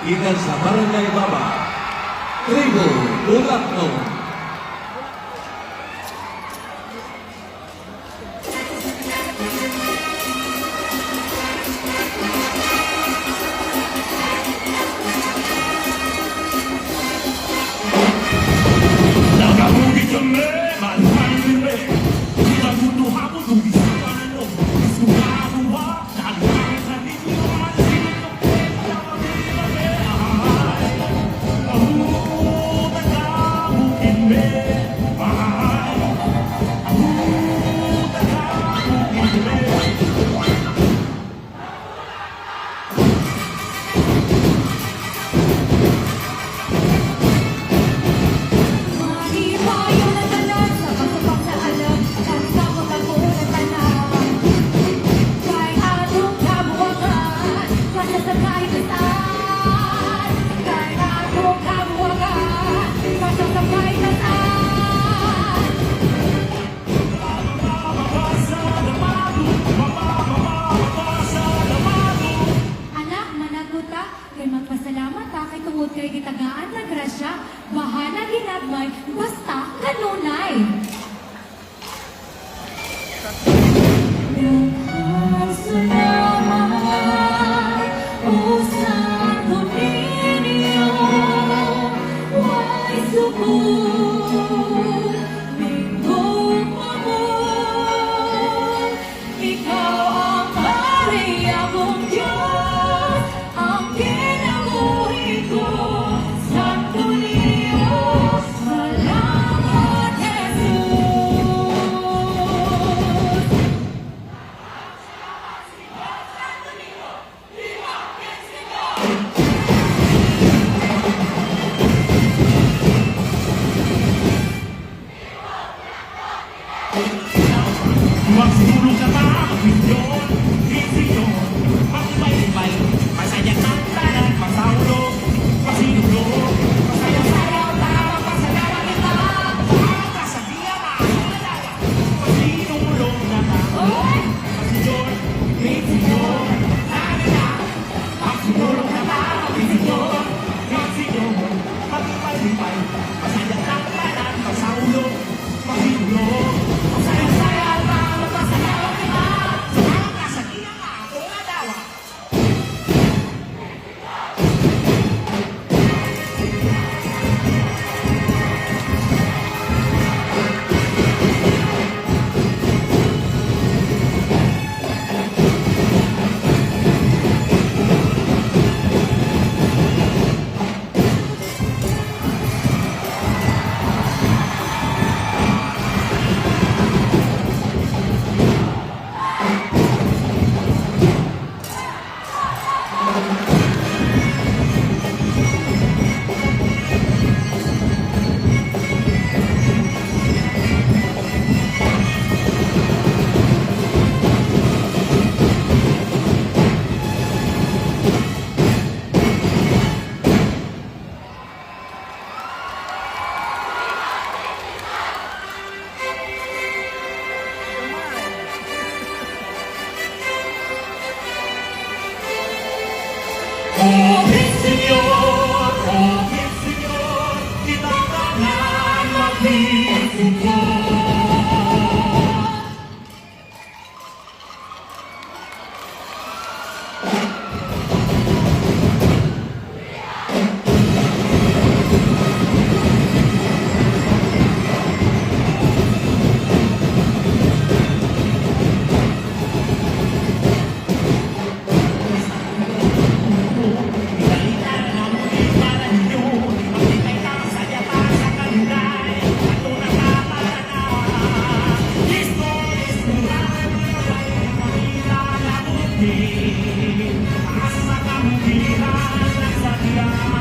gikan sa Barangay Baba, Tribo Bulakno. 나가보기 전에 만나는 왜 네가 구도하고 누기 사과는 너 수고하고와 나를 항상 이기로만 kay tungod kay gitagaan na grasya, bahala ginagmay, basta kanunay. Nagkasunamay, usap ko ninyo, wa'y sukul, lingkod mo, ikaw ang Maria mong Diyos, ang kinabuhi ko, Santo Niño, salamat Jesus. Magsulong ka ba? Misyon, misyon, magbaybay, masaya kang tanan, masaulog, masinulog, masaya-sayaw tama, pasalamat kita, baka sa diyaman, masinulog na tao, misyon, misyon, nana, magsulong ka ba? Misyon, misyon, magbaybay, masaya kang tanan, masaulog, masinulog, masaya-sayaw tama, pasalamat kita, baka sa diyaman, tumadawa. Oh, Señor, kita akan magsisikap. Asa kamu bilang saja.